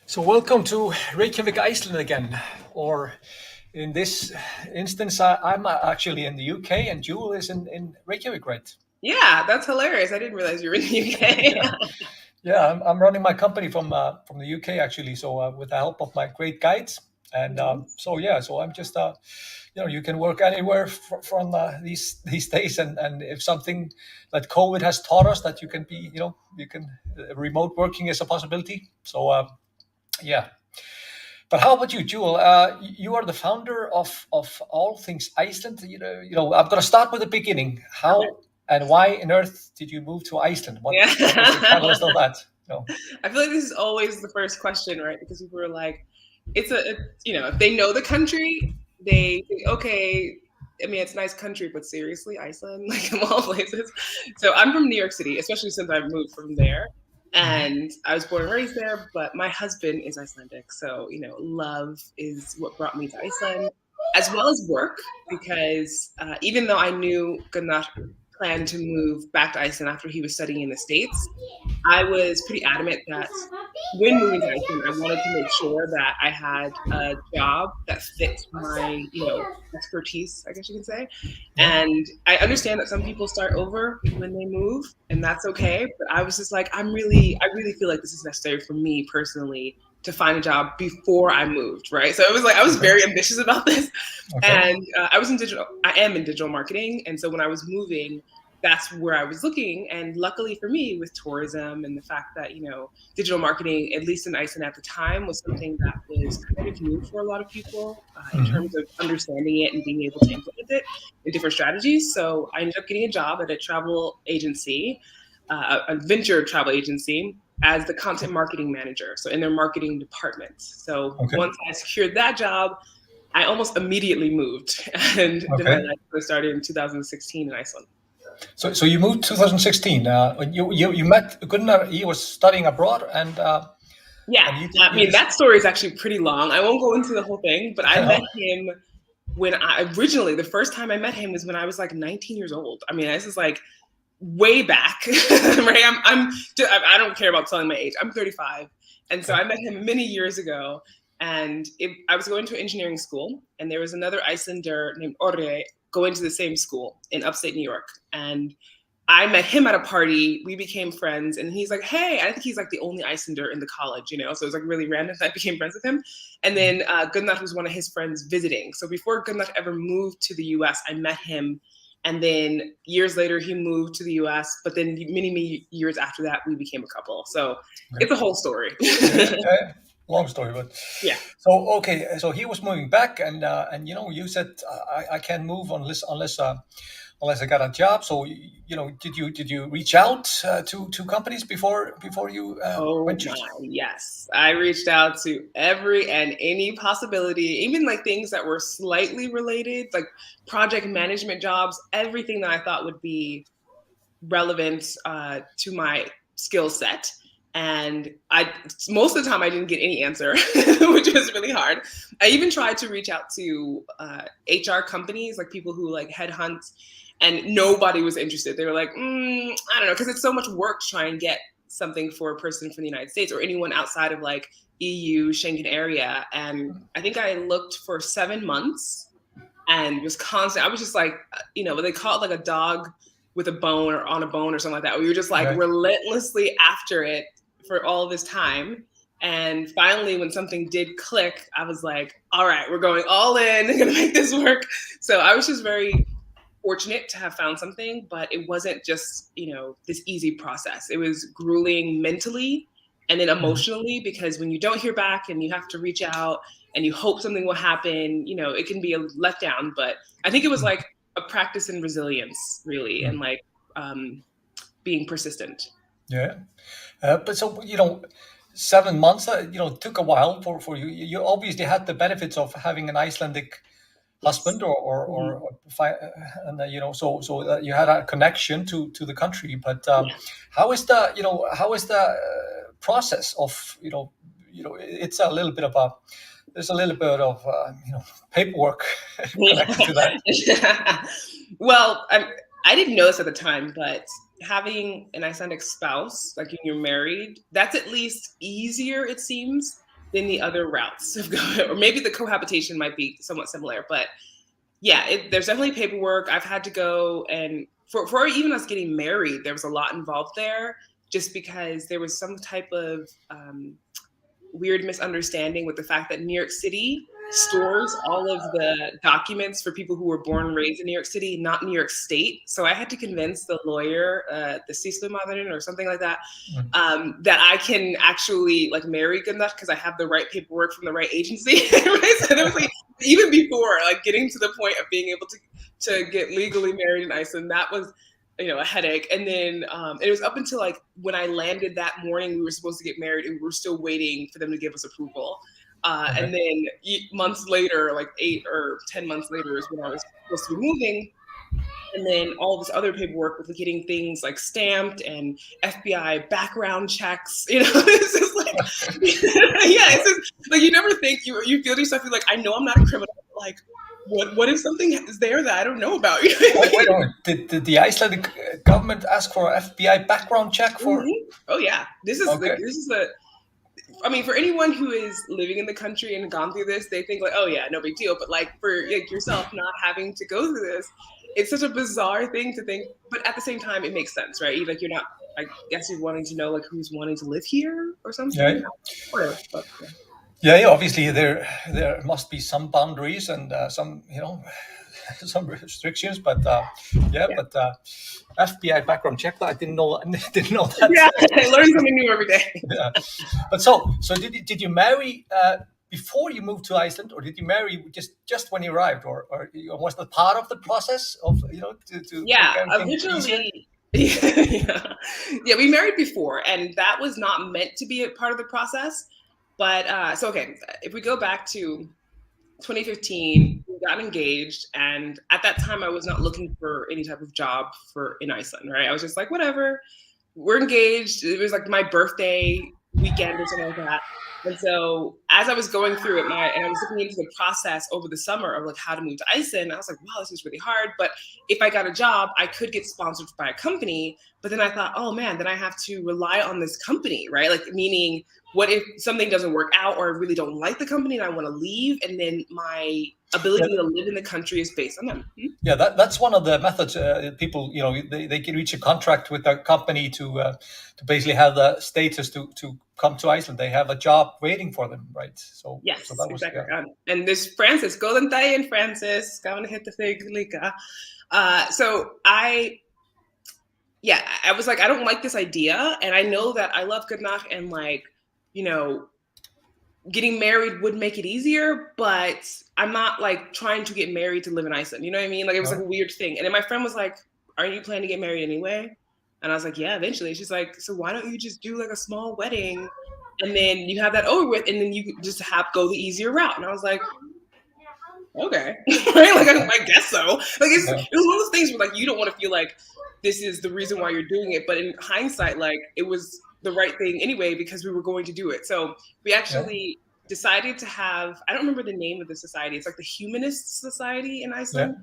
So welcome to Reykjavik, Iceland again. Or in this instance, I'm actually in the UK and Jewell is in Reykjavik, right? Yeah, that's hilarious. I didn't realize you were in the UK. Yeah, yeah. I'm running my company from the UK actually. So with the help of my great guides, and so I'm just you can work anywhere from these days, and if something that COVID has taught us that you can be you can remote working is a possibility. So yeah. But how about you, Jewel? You are the founder of All Things Iceland. I'm going to start with the beginning. Okay. How and why on earth did you move to Iceland? Yeah. What was the catalyst of that? I feel like this is always the first question, right? Because people are like, if they know the country, they think, okay, I mean, it's a nice country, but seriously, Iceland, like of all places. So I'm from New York City, especially since I moved from there. Mhm. And I was born and raised there, but my husband is Icelandic. So, love is what brought me to Iceland, as well as work, because even though I knew Gunnar planned to move back to Iceland after he was studying in the States, I was pretty adamant that when moving to Iceland, I wanted to make sure that I had a job that fit my, expertise, I guess you can say. Yeah. And I understand that some people start over when they move, and that's okay. But I was just like, I really feel like this is necessary for me personally to find a job before I moved, right? So it was like I was Okay. very ambitious about this, Okay. and I am in digital marketing, and so when I was moving, that's where I was looking. And luckily for me, with tourism and the fact that, digital marketing, at least in Iceland at the time, was something that was kind of new for a lot of people in Hmm. terms of understanding it and being able to implement it in different strategies. So I ended up getting a job at a travel agency, a venture travel agency, as the content marketing manager. So in their marketing department. So Okay. once I secured that job, I almost immediately moved, and then my Okay. life started in 2016 in Iceland. So you moved 2016. You met Gunnar. He was studying abroad, Yeah, and I you mean, just that story is actually pretty long. I won't go into the whole thing, but I met oh, him when the first time I met him was when I was like 19 years old. I mean, this is like way back, right? I don't care about telling my age. I'm 35. And so okay. I met him many years ago. And I was going to engineering school, and there was another Icelander named Orre going to the same school in upstate New York. And I met him at a party. We became friends, and he's like, "Hey," I think he's like the only Icelander in the college, So it was like really random that I became friends with him. And then Gunnar was one of his friends visiting. So before Gunnar ever moved to the U.S., I met him, and then years later he moved to the U.S. But then many years after that, we became a couple. So Okay. it's a whole story. Yeah, yeah. Long story, but Yeah. so okay. So he was moving back, and you said I can't move unless I got a job. So did you reach out to companies before you Oh ventured? my, yes. I reached out to every and any possibility, even like things that were slightly related, like project management jobs, everything that I thought would be relevant to my skill set. And most of the time, I didn't get any answer, which was really hard. I even tried to reach out to HR companies, like people who like headhunt, and nobody was interested. They were like, I don't know, because it's so much work to try and get something for a person from the United States or anyone outside of like EU, Schengen area. And I think I looked for 7 months and was constant. I was just like, what they call it, like a dog with a bone or on a bone or something like that. We were just like Right. relentlessly after it for all this time. And finally, when something did click, I was like, all right, we're going all in. I'm going to make this work. So I was just very fortunate to have found something, but it wasn't just, this easy process. It was grueling mentally and then Mhm. emotionally, because when you don't hear back and you have to reach out and you hope something will happen, it can be a letdown. But I think it was like a practice in resilience, really, and Mhm. like being persistent. Yeah. But so 7 months took a while for you. You obviously had the benefits of having an Icelandic Yes. husband Mhm. and you had a connection to the country. But Yeah. how is the process of it's a little bit of a there's a little bit of paperwork connected to that. Yeah. Well, I didn't know this at the time, but having an Icelandic spouse, like when you're married, that's at least easier, it seems, than the other routes of going, or maybe the cohabitation might be somewhat similar, but yeah, there's definitely paperwork. I've had to go, and for even us getting married, there was a lot involved there, just because there was some type of weird misunderstanding with the fact that New York City stores all of the documents for people who were born and raised in New York City, not New York State. So I had to convince the lawyer, the Sislumadrin or something like that, that I can actually like marry Gunnar because I have the right paperwork from the right agency. Right? So there was like, even before like getting to the point of being able to get legally married in Iceland, that was, you know, a headache. And then it was up until like when I landed that morning, we were supposed to get married and we were still waiting for them to give us approval. And then months later, like 8 or 10 months later is when I was supposed to be moving. And then all this other paperwork with getting things like stamped and FBI background checks, you know, it's just like, yeah, it's just like, you never think, you feel to yourself, you're like, I know I'm not a criminal, but like, what if something is there that I don't know about? Wait a minute. Did the Icelandic government ask for an FBI background check for? Oh yeah, this is like, this is a. I mean, for anyone who is living in the country and gone through this, they think like, oh yeah, no big deal. But like for like yourself not having to go through this, it's such a bizarre thing to think. But at the same time, it makes sense, right? Like you're not, I guess you're wanting to know like who's wanting to live here or something. Yeah, obviously there must be some boundaries and some, you know, some restrictions, but FBI background check, I didn't know that. Yeah, I learn something new every day. Yeah. But so did you marry before you moved to Iceland, or did you marry just when you arrived, or was that part of the process of, you know, to yeah, originally. Yeah, we married before, and that was not meant to be a part of the process. But so okay, if we go back to 2015, we got engaged, and at that time I was not looking for any type of job in Iceland, right? I was just like, whatever, we're engaged. It was like my birthday weekend or something like that. And so as I was going through it, and I was looking into the process over the summer of like how to move to Iceland, I was like, wow, this is really hard. But if I got a job, I could get sponsored by a company. But then I thought, oh man, then I have to rely on this company, right? Like meaning, what if something doesn't work out, or I really don't like the company and I want to leave, and then my ability to live in the country is based on them? Yeah, that's one of the methods. People, you know, they can reach a contract with a company to basically have the status to come to Iceland. They have a job waiting for them, right? So yes, so that was, exactly. And this Francis, Golden Day and Francis, going to hit the thing, Lika. So I was like, I don't like this idea, and I know that I love Gunnar, and like, you know, getting married would make it easier, but I'm not like trying to get married to live in Iceland. You know what I mean? Like it was like a weird thing. And then my friend was like, aren't you planning to get married anyway? And I was like, yeah, eventually. She's like, so why don't you just do like a small wedding, and then you have that over with, and then you just go the easier route? And I was like, okay, right? Like I guess so. Like it was one of those things where like you don't want to feel like this is the reason why you're doing it, but in hindsight, like it was the right thing anyway because we were going to do it. So we actually decided to have, I don't remember the name of the society. It's like the Humanist Society in Iceland.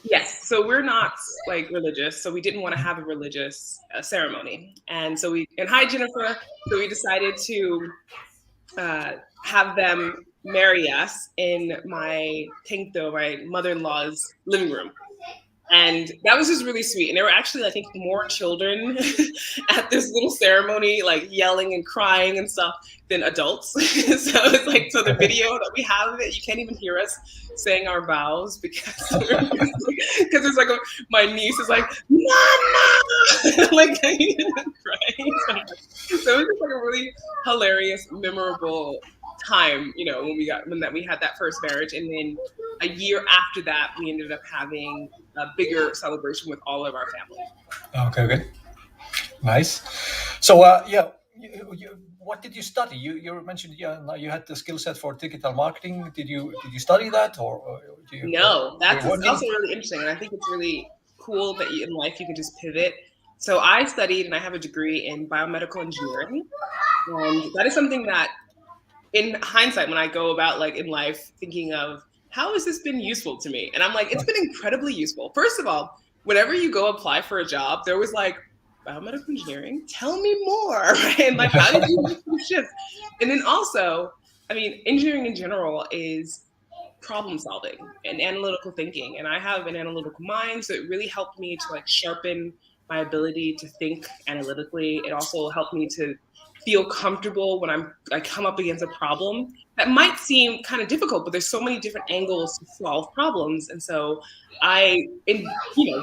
Yes. So we're not like religious. So we didn't want to have a religious ceremony. And so hi Jennifer. So we decided to have them marry us in my mother-in-law's living room. And that was just really sweet. And there were actually, I think, more children at this little ceremony, like yelling and crying and stuff, than adults. So it's like, so the video that we have of it, you can't even hear us saying our vows because it's like my niece is like, Mama! Like crying. So it was just like a really hilarious, memorable time, you know, when we had that first marriage. And then a year after that, we ended up having a bigger celebration with all of our family. Okay. Nice. So, what did you study? You mentioned, you had the skill set for digital marketing. Did you study that, or No, that's also really interesting. And I think it's really cool that in life you can just pivot. So I studied, and I have a degree in biomedical engineering. And that is something that, in hindsight, when I go about like in life thinking of how has this been useful to me? And I'm like, it's been incredibly useful. First of all, whenever you go apply for a job, there was like biomedical engineering? Tell me more, right? And like, how did you make the shift? And then also, I mean, engineering in general is problem solving and analytical thinking. And I have an analytical mind, so it really helped me to like sharpen my ability to think analytically. It also helped me to feel comfortable when I come up against a problem that might seem kind of difficult, but there's so many different angles to solve problems. And so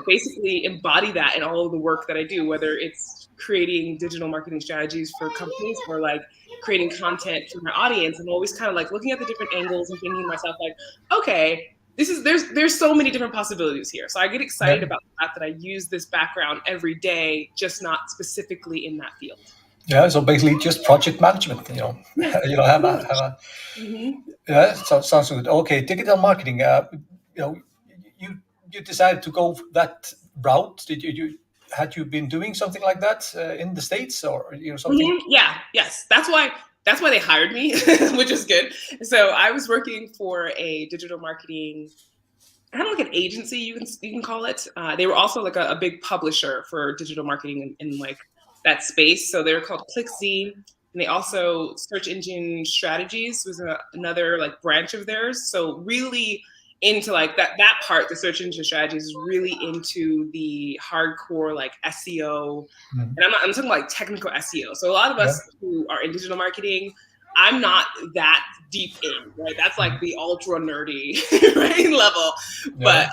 basically embody that in all of the work that I do, whether it's creating digital marketing strategies for companies or like creating content for my audience. I'm always kind of like looking at the different angles and thinking to myself like, okay, there's so many different possibilities here. So I get excited about the fact that I use this background every day, just not specifically in that field. Yeah, so basically just project management, you know. Yeah. You know, have a yeah, sounds good. Okay, digital marketing. You know, you decided to go that route. Did had you been doing something like that in the States or something? Yeah, yes. That's why they hired me, which is good. So I was working for a digital marketing, kind of like an agency, you can call it. They were also like a big publisher for digital marketing in like that space. So they were called ClickZ, and they also Search Engine Strategies was another like branch of theirs. So really into like that part, the search engine strategies is really into the hardcore like SEO. And I'm talking like technical SEO. So a lot of us who are in digital marketing, I'm not that deep in, right? That's like the ultra nerdy right level. But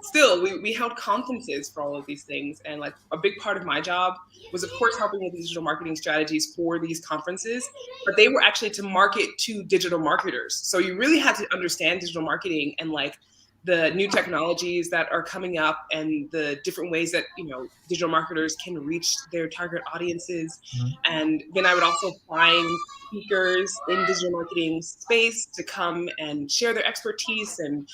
still, we held conferences for all of these things. And like a big part of my job was, of course, helping with digital marketing strategies for these conferences, but they were actually to market to digital marketers. So you really had to understand digital marketing and like the new technologies that are coming up and the different ways that, you know, digital marketers can reach their target audiences. And then I would also find speakers in digital marketing space to come and share their expertise. And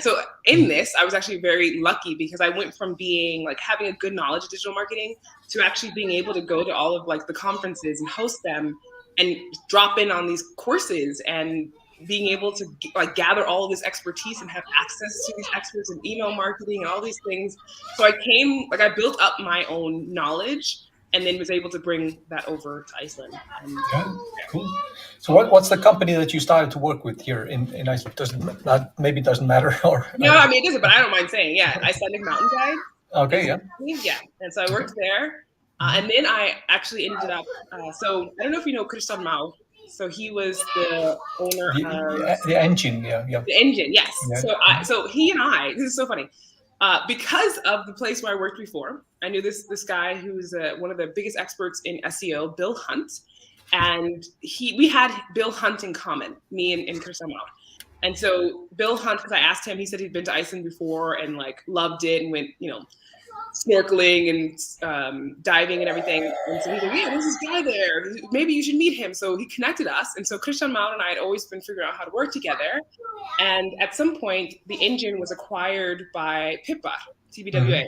so in this, I was actually very lucky because I went from being like having a good knowledge of digital marketing to actually being able to go to all of like the conferences and host them and drop in on these courses and being able to like gather all of this expertise and have access to these experts in email marketing and all these things. So I built up my own knowledge and then was able to bring that over to Iceland. Cool. So what's the company that you started to work with here in Iceland? Maybe it doesn't matter or no, I mean it doesn't, but I don't mind saying, yeah, Icelandic mountain guide. Okay, yeah. And so I worked there, and then I actually ended up. So I don't know if you know Kristján Má. So he was the owner of the engine, The engine, yes. Yeah. So he and I. This is so funny. Because of the place where I worked before, I knew this guy who's one of the biggest experts in SEO, Bill Hunt, and we had Bill Hunt in common, me and Kristján Má. And so Bill Hunt, because I asked him, he said he'd been to Iceland before and like loved it and went, you know, snorkeling and diving and everything. And so he's like, yeah, there's this guy there. Maybe you should meet him. So he connected us. And so Kristján Má and I had always been figuring out how to work together. And at some point, the engine was acquired by Pippa, TBWA.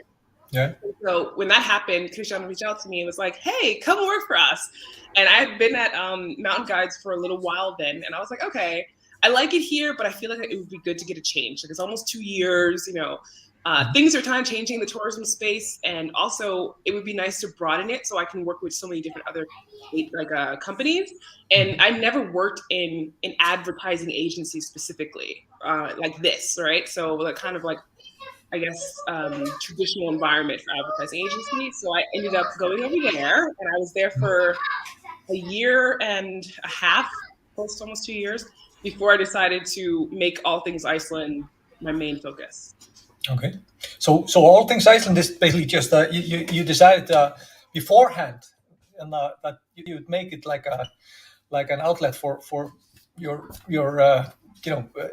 Yeah. So when that happened, Kristján reached out to me and was like, hey, come work for us. And I had been at Mountain Guides for a little while then. And I was like, okay, I like it here, but I feel like it would be good to get a change. Like it's almost 2 years, you know. Things are kind of changing in the tourism space, and also it would be nice to broaden it so I can work with so many different other companies. And I never worked in an advertising agency specifically like this, right? So like kind of like, I guess, traditional environment for advertising agency. So I ended up going over there, and I was there for a year and a half, almost 2 years, before I decided to make All Things Iceland my main focus. Okay, so All Things Iceland is basically just you decided beforehand, and that you would make it like an outlet for your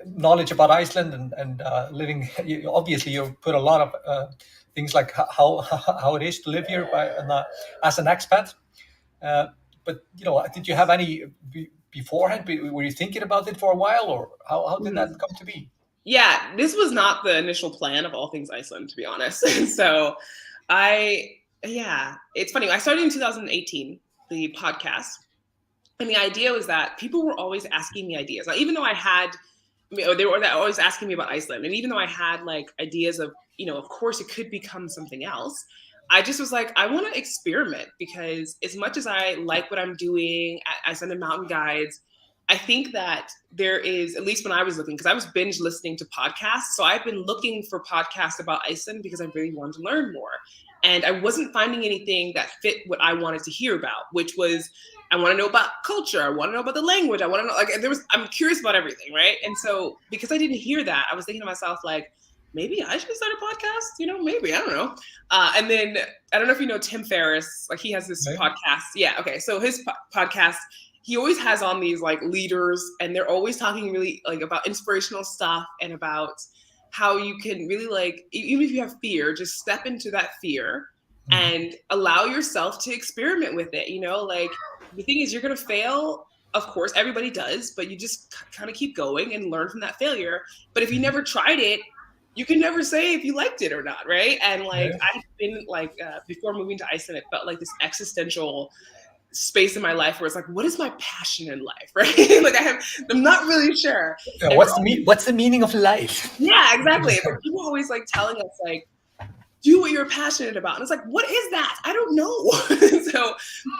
knowledge about Iceland and living. Obviously, you put a lot of things like how it is to live here as an expat. But did you have any beforehand? Were you thinking about it for a while, or how did that come to be? Yeah, this was not the initial plan of All Things Iceland, to be honest. So it's funny. I started in 2018, the podcast. And the idea was that people were always asking me ideas. Now, even though they were always asking me about Iceland. And even though I had like ideas of, of course it could become something else. I just was like, I want to experiment, because as much as I like what I'm doing at Icelandic Mountain Guides, I think that there is, at least when I was looking, because I was binge listening to podcasts. So I've been looking for podcasts about Iceland because I really wanted to learn more. And I wasn't finding anything that fit what I wanted to hear about, which was, I want to know about culture. I want to know about the language. I want to know, like, I'm curious about everything, right? And so because I didn't hear that, I was thinking to myself, like, maybe I should start a podcast, maybe, I don't know. And then I don't know if you know Tim Ferriss, like he has this podcast. Yeah. Okay. So his podcast, he always has on these like leaders, and they're always talking really like about inspirational stuff and about how you can really, like, even if you have fear, just step into that fear and allow yourself to experiment with it. Like the thing is, you're going to fail. Of course, everybody does, but you just kind of keep going and learn from that failure. But if you never tried it, you can never say if you liked it or not, right? And like I've been like, before moving to Iceland, it felt like this existential space in my life where it's like, what is my passion in life, right? Like I'm not really sure. Yeah, what's the meaning of life? Yeah, exactly. But people always like telling us like, do what you're passionate about. And it's like, what is that? I don't know.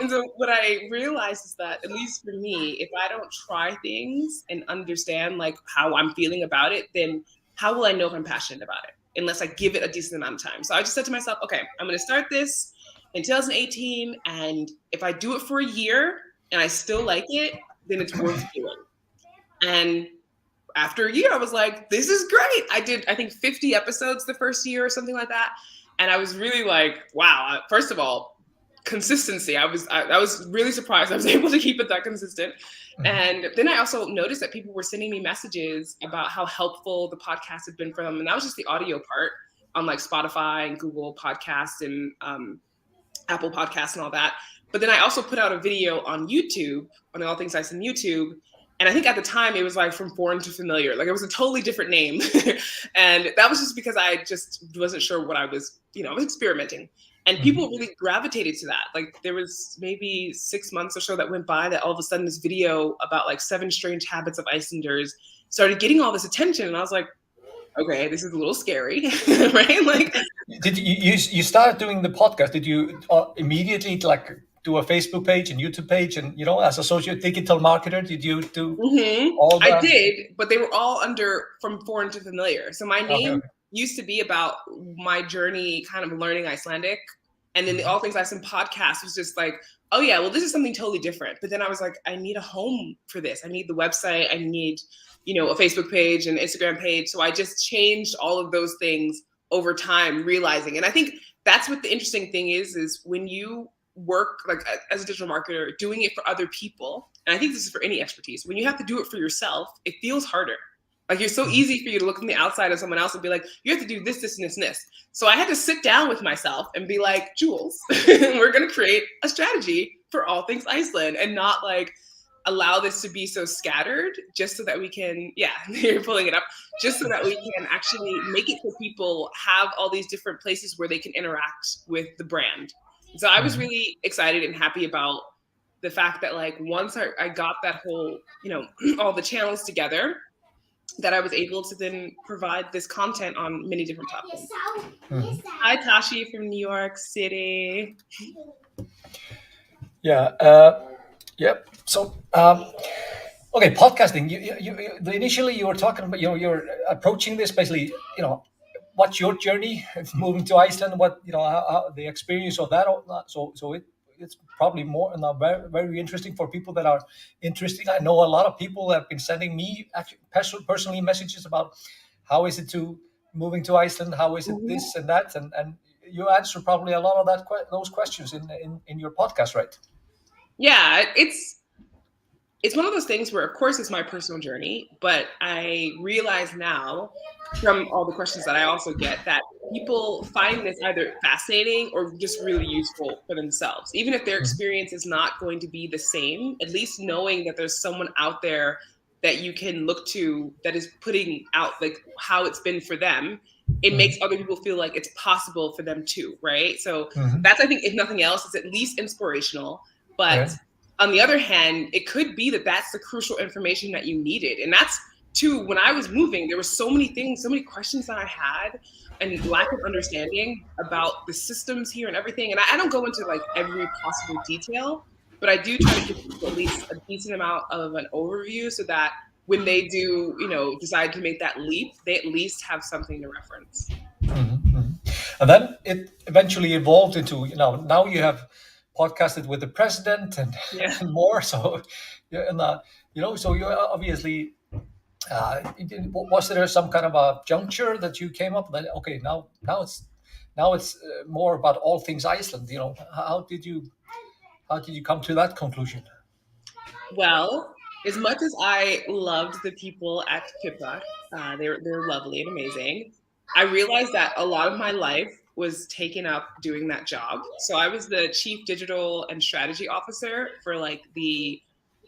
So what I realized is that, at least for me, if I don't try things and understand like how I'm feeling about it, then how will I know if I'm passionate about it unless I give it a decent amount of time? So I just said to myself, okay, I'm going to start this in 2018. And if I do it for a year and I still like it, then it's worth doing. And after a year, I was like, this is great. I did, I think 50 episodes the first year or something like that. And I was really like, wow, first of all, consistency. I was really surprised I was able to keep it that consistent. And then I also noticed that people were sending me messages about how helpful the podcast had been for them. And that was just the audio part on like Spotify and Google Podcasts and Apple Podcasts and all that. But then I also put out a video on YouTube, on the All Things Iceland YouTube. And I think at the time it was like From Foreign to Familiar. Like it was a totally different name. And that was just because I just wasn't sure what I was experimenting. And people really gravitated to that. Like there was maybe 6 months or so that went by that all of a sudden this video about like 7 strange habits of Icelanders started getting all this attention. And I was like, okay, this is a little scary, right? Like, did you started doing the podcast? Did you immediately like do a Facebook page and YouTube page, and as a social digital marketer, did you do all that? I did, but they were all under From Foreign to Familiar. So my name used to be about my journey kind of learning Icelandic. And then the All Things Iceland podcast was just like, oh yeah, well, this is something totally different. But then I was like, I need a home for this. I need the website. I need, a Facebook page and Instagram page. So I just changed all of those things over time, realizing. And I think that's what the interesting thing is when you work like as a digital marketer, doing it for other people. And I think this is for any expertise. When you have to do it for yourself, it feels harder. Like it's so easy for you to look from the outside of someone else and be like, you have to do this, this, and this, and this. So I had to sit down with myself and be like, Jules, we're going to create a strategy for All Things Iceland and not like allow this to be so scattered just so that we can, you're pulling it up, just so that we can actually make it so people have all these different places where they can interact with the brand. So I was really excited and happy about the fact that like once I got that whole, all the channels together, that I was able to then provide this content on many different platforms. Hi, Tashi from New York City. Yeah. Yep. So, okay, podcasting. You initially you were talking about, you're approaching this basically, what's your journey moving to Iceland? What how the experience of that? So it's probably more very, very interesting for people that are interested. I know a lot of people have been sending me actually personally messages about how is it to moving to Iceland, how is it this and that, and you answer probably a lot of those questions in your podcast, right? Yeah, it's one of those things where, of course, it's my personal journey, but I realize now from all the questions that I also get that people find this either fascinating or just really useful for themselves. Even if their experience is not going to be the same, at least knowing that there's someone out there that you can look to that is putting out like how it's been for them, it makes other people feel like it's possible for them too, right? So that's, I think, if nothing else, it's at least inspirational. But on the other hand, it could be that that's the crucial information that you needed. And that's to when I was moving, there were so many things, so many questions that I had, and lack of understanding about the systems here and everything. And I don't go into like every possible detail, but I do try to give people at least a decent amount of an overview so that when they do, decide to make that leap, they at least have something to reference. And then it eventually evolved into, now you have podcasted with the president and, Yeah. and more. So, and so you obviously, was there some kind of a juncture that you came up that, okay, now it's more about all things Iceland. How did you come to that conclusion? Well, as much as I loved the people at Kippa, they're lovely and amazing. I realized that a lot of my life was taken up doing that job. So I was the chief digital and strategy officer for like the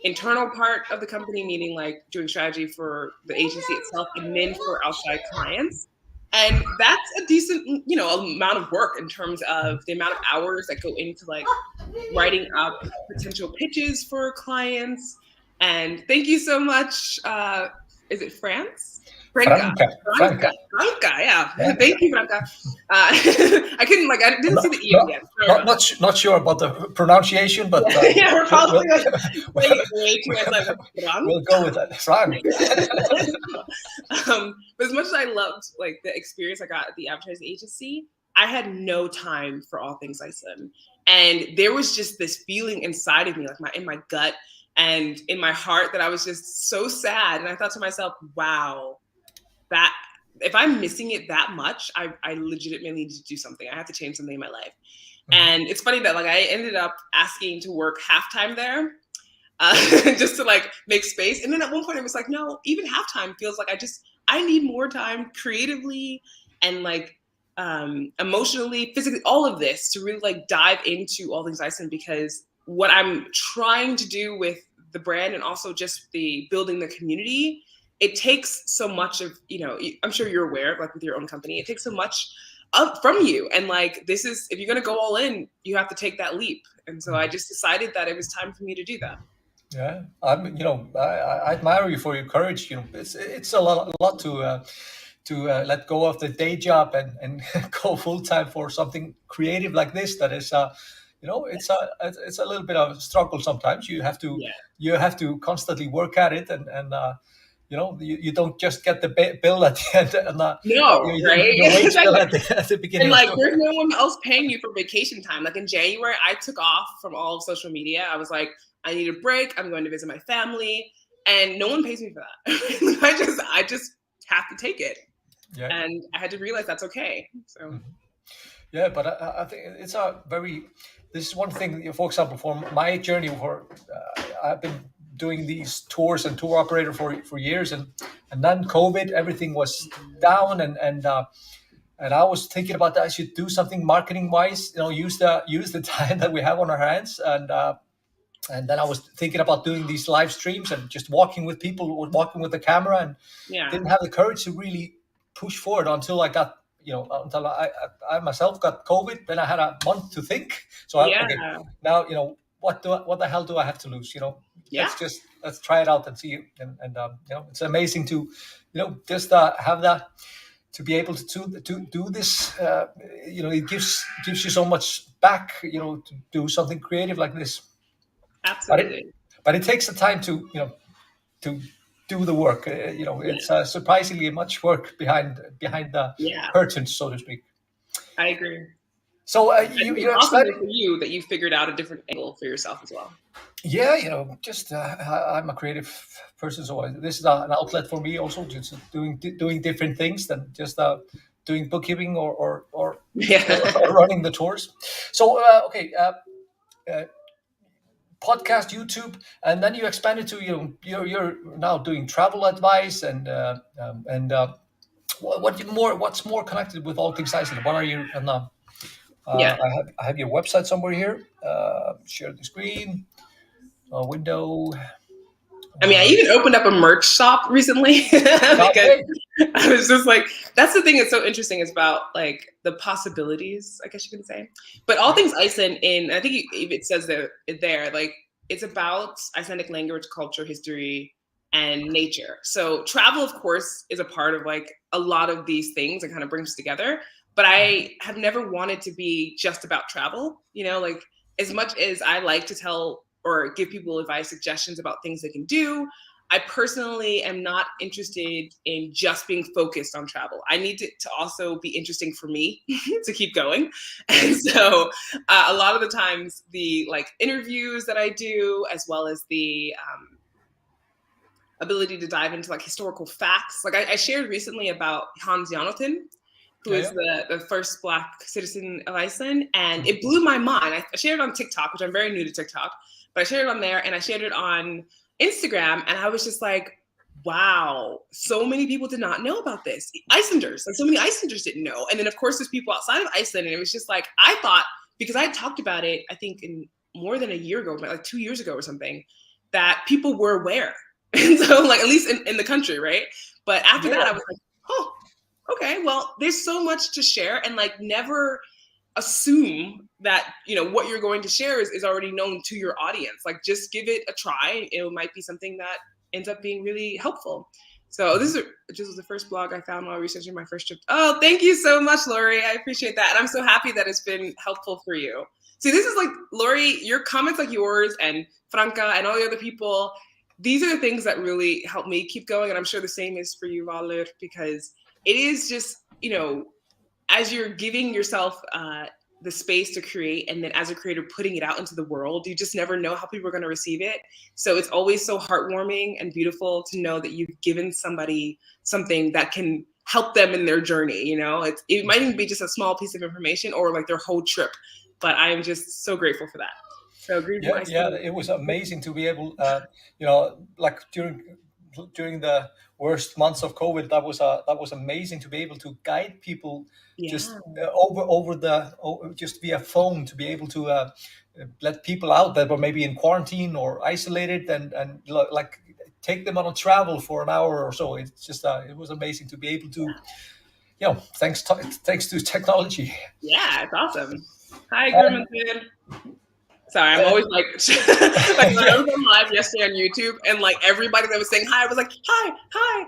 internal part of the company, meaning like doing strategy for the agency itself and then for outside clients. And that's a decent, amount of work in terms of the amount of hours that go into like writing up potential pitches for clients. And thank you so much. Is it France? Franca. Franca. Yeah. Thank you, Franca. I didn't see the E again. Not sure about the pronunciation, but yeah, we're probably way too much like we'll go with that. Frank. But as much as I loved like the experience I got at the advertising agency, I had no time for All Things Iceland. And there was just this feeling inside of me, like in my gut and in my heart, that I was just so sad. And I thought to myself, wow, that if I'm missing it that much, I legitimately need to do something. I have to change something in my life. And it's funny that like I ended up asking to work halftime there, just to like make space. And then at one point I was like, no, even halftime feels like I need more time creatively and like emotionally, physically, all of this to really like dive into All Things Iceland, because what I'm trying to do with the brand and also just the building the community, it takes so much of, I'm sure you're aware, like with your own company, it takes so much up from you. And like, this is, if you're going to go all in, you have to take that leap. And so I just decided that it was time for me to do that. Yeah. I admire you for your courage. It's a lot to let go of the day job and go full time for something creative like this. That is, it's a little bit of a struggle sometimes. You have to constantly work at it, and you don't just get the bill at the end. And, right? Your wage bill at the beginning. And like, there's no one else paying you for vacation time. Like in January, I took off from all of social media. I was like, I need a break. I'm going to visit my family, and no one pays me for that. I just have to take it. Yeah. And I had to realize that's okay. So, yeah, but I think it's this is one thing, for example, for my journey, I've been doing these tours and tour operator for years, and then COVID, everything was down, and I was thinking about that I should do something marketing wise, use the time that we have on our hands, and then I was thinking about doing these live streams and just walking with people, walking with the camera, and didn't have the courage to really push forward until I got, until I myself got COVID. Then I had a month to think. So okay, now, what the hell do I have to lose? Let's try it out and see. And it's amazing to, just have that, to be able to do this. It gives you so much back, to do something creative like this. Absolutely. But it takes the time to do the work. It's surprisingly much work behind the curtains, so to speak. I agree. So you're awesome for you that you figured out a different angle for yourself as well. Yeah, just I'm a creative person, so this is an outlet for me also, just doing different things than just doing bookkeeping or running the tours. So podcast, YouTube, and then you expanded to you're now doing travel advice and what's more connected with All Things Iceland? What are you I have your website somewhere here. Share the screen, window. I mean, I even opened up a merch shop recently because I was just like, that's the thing that's so interesting is about like the possibilities, I guess you can say. But All Things Iceland, I think it says there, like it's about Icelandic language, culture, history, and nature. So travel, of course, is a part of like a lot of these things and kind of brings together. But I have never wanted to be just about travel. You know, like as much as I like to tell or give people advice, suggestions about things they can do, I personally am not interested in just being focused on travel. I need to also be interesting for me to keep going. And so a lot of the times the like interviews that I do, as well as the ability to dive into like historical facts. Like I shared recently about Hans Jonathan, who Yeah, is the first Black citizen of Iceland. And it blew my mind. I shared it on TikTok, which I'm very new to TikTok, but I shared it on there and I shared it on Instagram. And I was just like, wow, so many people did not know about this. Icelanders, like so many Icelanders didn't know. And then of course there's people outside of Iceland. And it was just like, I thought, because I had talked about it, I think in more than a year ago, like 2 years ago or something, that people were aware. And so like, at least in the country, right? But after that, I was like, oh, okay, well, there's so much to share, and like never assume that, you know, what you're going to share is already known to your audience. Like just give it a try. It might be something that ends up being really helpful. So this was the first blog I found while researching my first trip. Oh, thank you so much, Lori. I appreciate that. And I'm so happy that it's been helpful for you. See, this is like, Lori, your comments like yours and Franca and all the other people, these are the things that really help me keep going. And I'm sure the same is for you, Valur, because it is just, you know, as you're giving yourself the space to create, and then as a creator putting it out into the world, you just never know how people are going to receive it. So it's always so heartwarming and beautiful to know that you've given somebody something that can help them in their journey. You know, it might even be just a small piece of information or like their whole trip, but I am just so grateful for that. So yeah, it was amazing to be able, you know, like during the worst months of COVID, that was amazing to be able to guide people just just via phone, to be able to let people out that were maybe in quarantine or isolated, and like take them on a travel for an hour or so. It's just it was amazing to be able to, you know, thanks to technology. Yeah, it's awesome. Hi, Grim and Sorry, I'm always like, like I was on live yesterday on YouTube, and like everybody that was saying hi, I was like, hi,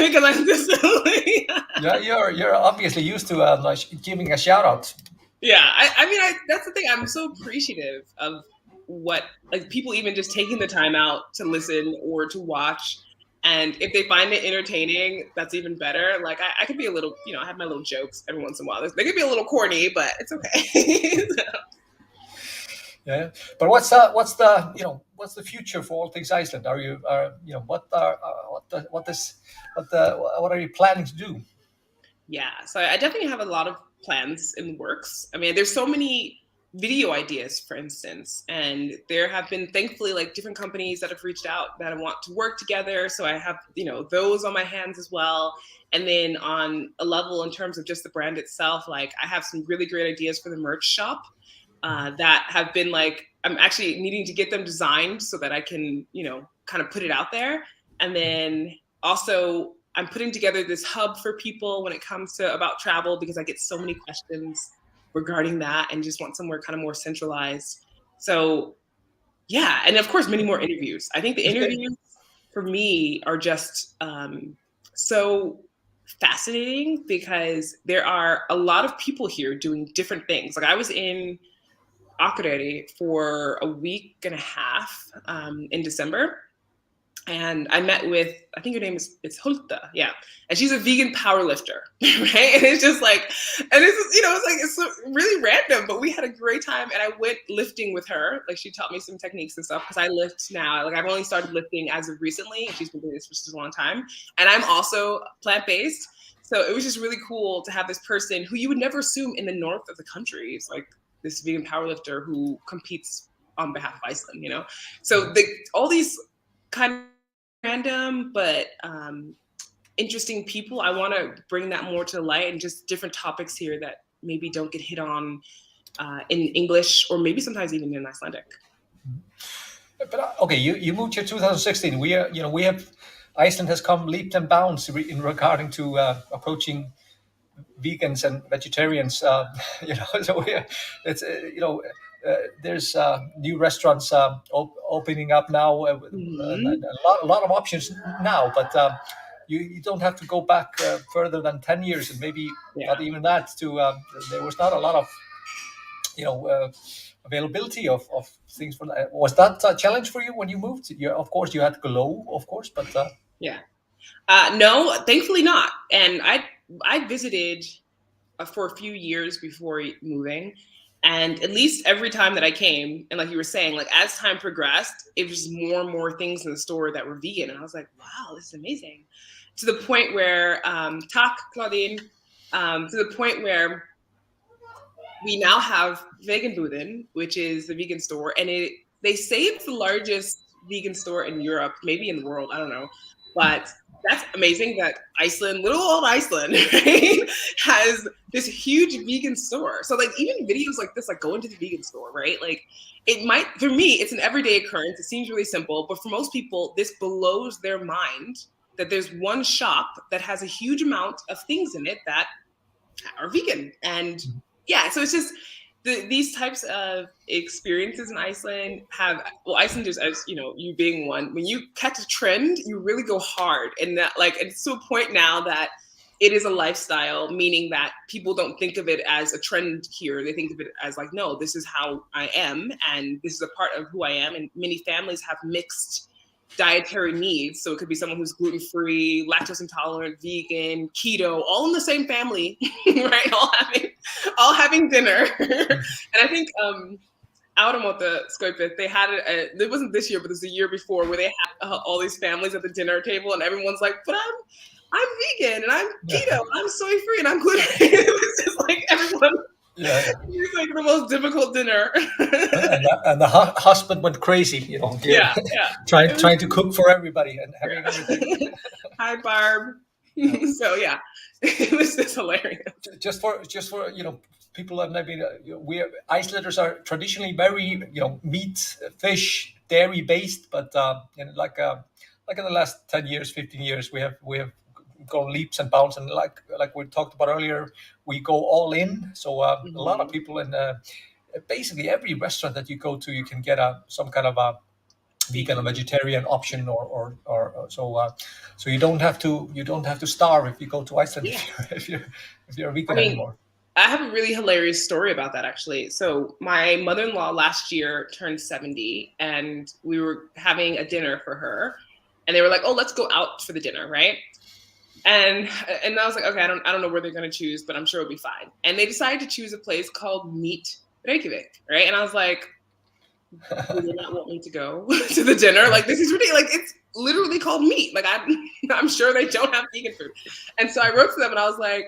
because I'm just like, yeah, you're obviously used to like giving a shout out. Yeah, I mean, that's the thing. I'm so appreciative of what, like, people even just taking the time out to listen or to watch. And if they find it entertaining, that's even better. Like, I could be a little, you know, I have my little jokes every once in a while. They could be a little corny, but it's okay. Yeah, but what's the, you know, what's the future for All Things Iceland? Are you you know, what are you planning to do? Yeah, so I definitely have a lot of plans in the works. I mean, there's so many video ideas, for instance, and there have been thankfully like different companies that have reached out that want to work together. So I have, you know, those on my hands as well. And then on a level in terms of just the brand itself, like I have some really great ideas for the merch shop that have been like, I'm actually needing to get them designed so that I can, you know, kind of put it out there. And then also I'm putting together this hub for people when it comes to about travel, because I get so many questions regarding that and just want somewhere kind of more centralized. So yeah, and of course many more interviews. I think the interviews for me are just so fascinating because there are a lot of people here doing different things. Like I was in Akureyri for a week and a half in December. And I met with, I think her name is, it's Hulda, yeah. And she's a vegan power lifter, right? And it's just like, and it's, you know, it's like, it's so really random, but we had a great time. And I went lifting with her. Like she taught me some techniques and stuff, because I lift now. Like I've only started lifting as of recently, and she's been doing this for such a long time. And I'm also plant-based. So it was just really cool to have this person who you would never assume in the north of the country. It's like this vegan powerlifter who competes on behalf of Iceland, you know? So all these kind of random but interesting people, I want to bring that more to the light, and just different topics here that maybe don't get hit on in English, or maybe sometimes even in Icelandic. But okay, you moved here 2016. We are, you know, we have, Iceland has come leaps and bounds in regarding to approaching vegans and vegetarians. You know, so it's you know, there's new restaurants opening up now, and Mhm. a lot of options now. But you don't have to go back further than 10 years, and maybe Yeah. not even that. To There was not a lot of availability of things for that. Was that a challenge for you when you moved? Of course, you had Glow, of course, but Yeah. No, thankfully not. And I visited for a few years before moving. And at least every time that I came, and like you were saying, like as time progressed, it was more and more things in the store that were vegan. And I was like, wow, this is amazing. To the point where, Tak Claudine, to the point where we now have Vegan Buden, which is the vegan store, and they say it's the largest vegan store in Europe, maybe in the world, I don't know. But that's amazing that Iceland, little old Iceland, right, has this huge vegan store. So like even videos like this, like going to the vegan store, right? Like it might, for me, it's an everyday occurrence. It seems really simple, but for most people, this blows their mind that there's one shop that has a huge amount of things in it that are vegan. And yeah, so it's just these types of experiences in Iceland have, well, Icelanders, as you know, you being one, when you catch a trend, you really go hard. And that, like, it's to a point now that it is a lifestyle, meaning that people don't think of it as a trend here. They think of it as like, no, this is how I am, and this is a part of who I am. And many families have mixed dietary needs. So it could be someone who's gluten-free, lactose intolerant, vegan, keto, all in the same family, right? All having dinner. And I think Automota Scoipit, they had it wasn't this year, but it was the year before, where they had all these families at the dinner table, and everyone's like, but I'm vegan and I'm keto, and I'm soy free and I'm gluten free. It was just like everyone. yeah. It was like the most difficult dinner. And the husband went crazy, Yeah. trying to cook for everybody and having everything. Hi, Barb. So yeah, it was just hilarious. Just for people that maybe we Icelanders are traditionally very meat, fish, dairy based, but like in the last 10 years, 15 years, we have gone leaps and bounds, and like we talked about earlier, we go all in. So a lot of people in basically every restaurant that you go to, you can get some kind of a vegan or vegetarian option, or so so you don't have to starve if you go to Iceland, Yeah. if you're a I vegan mean, anymore. I have a really hilarious story about that actually. So my mother-in-law last year turned 70, and we were having a dinner for her, and they were like, "Oh, let's go out for the dinner, right?" And I was like, "Okay, I don't know where they're going to choose, but I'm sure it'll be fine." And they decided to choose a place called Meat Reykjavik, right? And I was like, "Do they not want me to go to the dinner? Like this is ridiculous. Like it's literally called Meat. Like I'm sure they don't have vegan food." And so I wrote to them and I was like,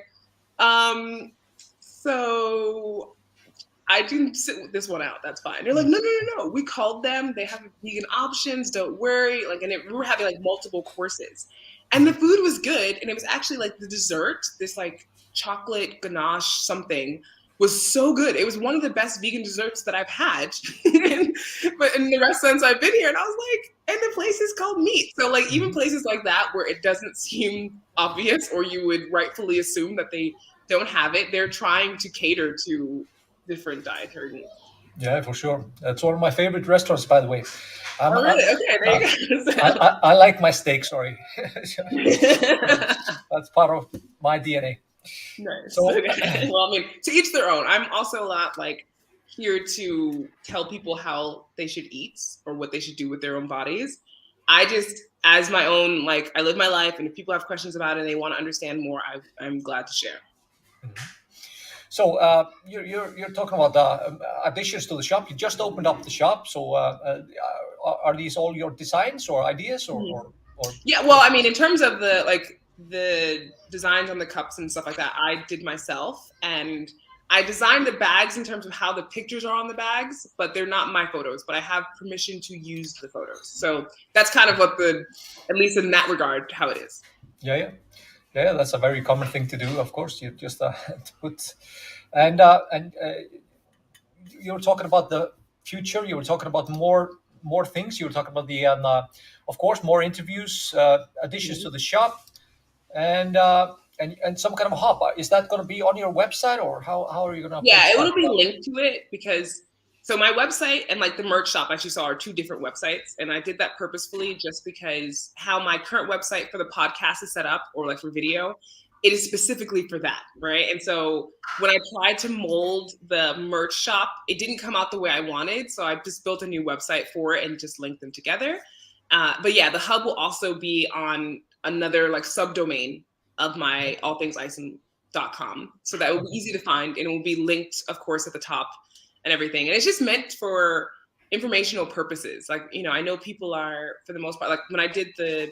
so I didn't sit this one out. That's fine. They're like, no. We called them. They have vegan options. Don't worry. Like, and we were having like multiple courses, and the food was good. And it was actually like the dessert, this like chocolate ganache something, was so good. It was one of the best vegan desserts that I've had. But in the restaurants I've been here, and I was like, and the place is called Meat. So like even places like that where it doesn't seem obvious, or you would rightfully assume that they don't have it, they're trying to cater to different dietary needs. Yeah, for sure. That's one of my favorite restaurants, by the way. Oh, really? Okay, there you go. I like my steak. Sorry, Nice. that's part of my DNA. So Okay. Well, I mean, to each their own. I'm also a lot like here to tell people how they should eat or what they should do with their own bodies. I just, as my own, like, I live my life, and if people have questions about it and they want to understand more, I'm glad to share. So you're talking about additions to the shop. You just opened up the shop. So are these all your designs or ideas, or Yeah, well, I mean, in terms of the designs on the cups and stuff like that, I did myself, and I designed the bags in terms of how the pictures are on the bags, but they're not my photos, but I have permission to use the photos. So that's kind of what at least in that regard, how it is. yeah. That's a very common thing to do. Of course, you just put and you were talking about the future. You were talking about more things. You were talking about of course, more interviews, additions to the shop, and some kind of hub. Is that going to be on your website, or how are you going to Yeah, approach it that? will be linked to it because So my website and like the merch shop, as you saw, are two different websites. And I did that purposefully just because how my current website for the podcast is set up, or like for video, it is specifically for that, right? And so when I tried to mold the merch shop, it didn't come out the way I wanted. So I just built a new website for it and just linked them together. But yeah, the hub will also be on another like subdomain of my allthingsiceland.com. So that will be easy to find, and it will be linked, of course, at the top and everything. And it's just meant for informational purposes. Like, you know, I know people are, for the most part, like when I did the,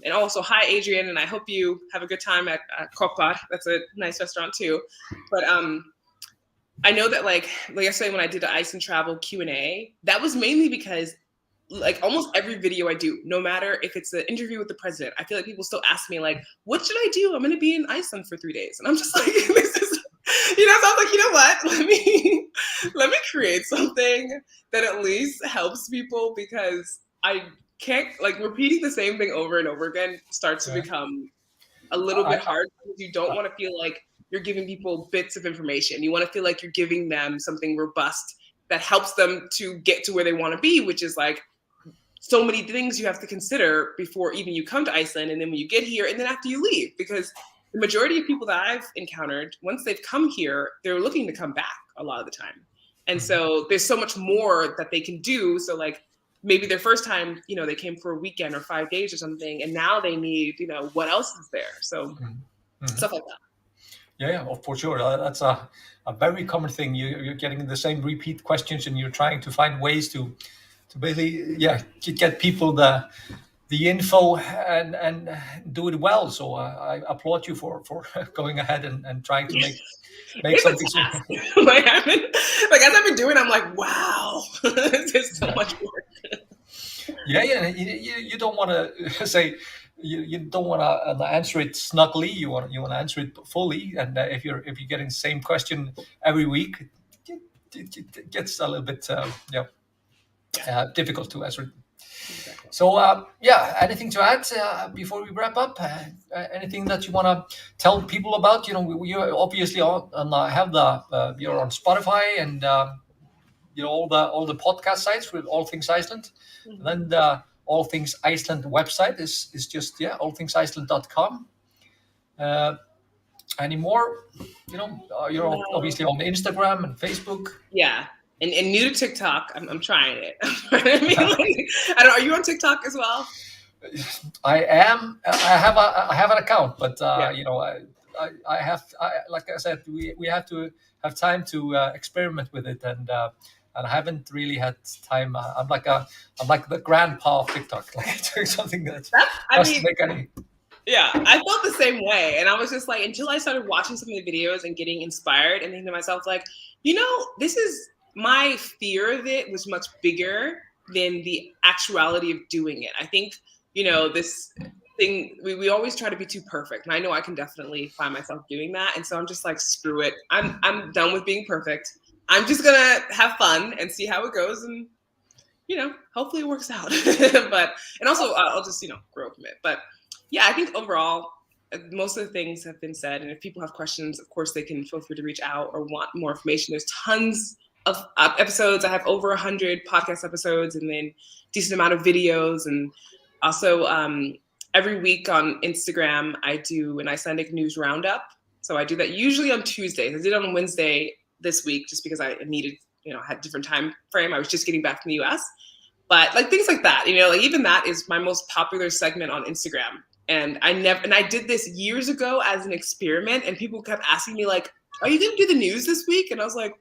and also, hi, Adrian, and I hope you have a good time at Kokvar. That's a nice restaurant too. But I know that like yesterday when I did the Iceland travel Q&A, that was mainly because like almost every video I do, no matter if it's an interview with the president, I feel like people still ask me like, what should I do? I'm going to be in Iceland for 3 days. And I'm just like, this is, you know, so I'm like, you know what? Let me create something that at least helps people, because I can't, like, repeating the same thing over and over again starts to become a little bit hard, because you don't want to feel like you're giving people bits of information. You want to feel like you're giving them something robust that helps them to get to where they want to be, which is like so many things you have to consider before even you come to Iceland, and then when you get here, and then after you leave, because the majority of people that I've encountered, once they've come here, they're looking to come back a lot of the time. And so there's so much more that they can do. So like maybe their first time, you know, they came for a weekend or 5 days or something, and now they need, you know, what else is there? So stuff like that. Yeah, for sure. That's a very common thing. You're getting the same repeat questions, and you're trying to find ways to basically, get people the info and do it well. So I applaud you for going ahead and trying to make something. Like as I've been doing, I'm like, wow, there's so much work. Yeah. You don't want to say you don't want to answer it snugly. You want to answer it fully. And if you're getting the same question every week, it gets a little bit difficult to answer. Exactly. So anything to add before we wrap up? Anything that you want to tell people about? You know, you obviously have the you're on Spotify and you know, all the podcast sites with All Things Iceland. And then the All Things Iceland website is just allthingsiceland.com. Any more? You know, you're obviously on Instagram and Facebook. Yeah. And new to TikTok, I'm trying it. I mean, like, I don't. Are you on TikTok as well? I am. I have an account, but you know, I have. Like I said, we have to have time to experiment with it, and I haven't really had time. I'm like the grandpa of TikTok, like doing something that doesn't make any. Yeah, I felt the same way, and I was just like, until I started watching some of the videos and getting inspired, and thinking to myself, like, you know, this is. My fear of it was much bigger than the actuality of doing it. I think, you know, this thing, we always try to be too perfect. And I know I can definitely find myself doing that. And so I'm just like, screw it. I'm done with being perfect. I'm just going to have fun and see how it goes. And, you know, hopefully it works out. And also I'll just, you know, grow from it. But yeah, I think overall, most of the things have been said. And if people have questions, of course, they can feel free to reach out or want more information. There's tons of episodes. I have over 100 podcast episodes, and then decent amount of videos. And also every week on Instagram, I do an Icelandic news roundup. So I do that usually on Tuesdays. I did it on Wednesday this week just because I needed, you know, had a different time frame. I was just getting back from the US. But like things like that, you know, like even that is my most popular segment on Instagram. And I did this years ago as an experiment, and people kept asking me like, are you going to do the news this week? And I was like,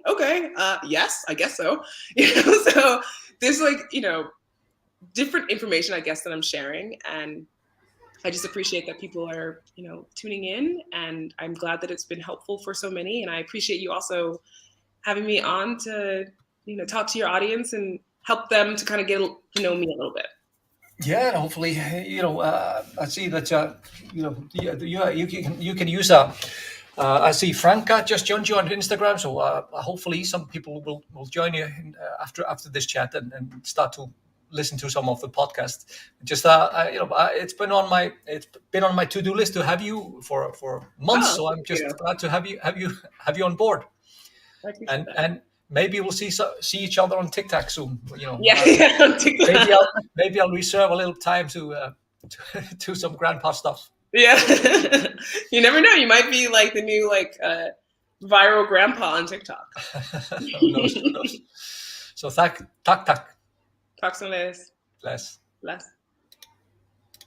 okay, yes, I guess so. You know, so there's like, you know, different information, I guess, that I'm sharing. And I just appreciate that people are, you know, tuning in, and I'm glad that it's been helpful for so many. And I appreciate you also having me on to, you know, talk to your audience and help them to kind of get to know me a little bit. Yeah, and hopefully, you know, I see that, you know, you can use I see Franca just joined you on Instagram, so hopefully some people will join you after this chat and start to listen to some of the podcast. Just you know, it's been on my to-do list to have you for months, so I'm just glad to have you on board. And maybe we'll see each other on TikTok soon. You know, Yeah, on TikTok. maybe I'll reserve a little time to do some grandpa stuff. Yeah, you never know. You might be like the new viral grandpa on TikTok. Who knows? Who knows? So tak. Talk some less. Less.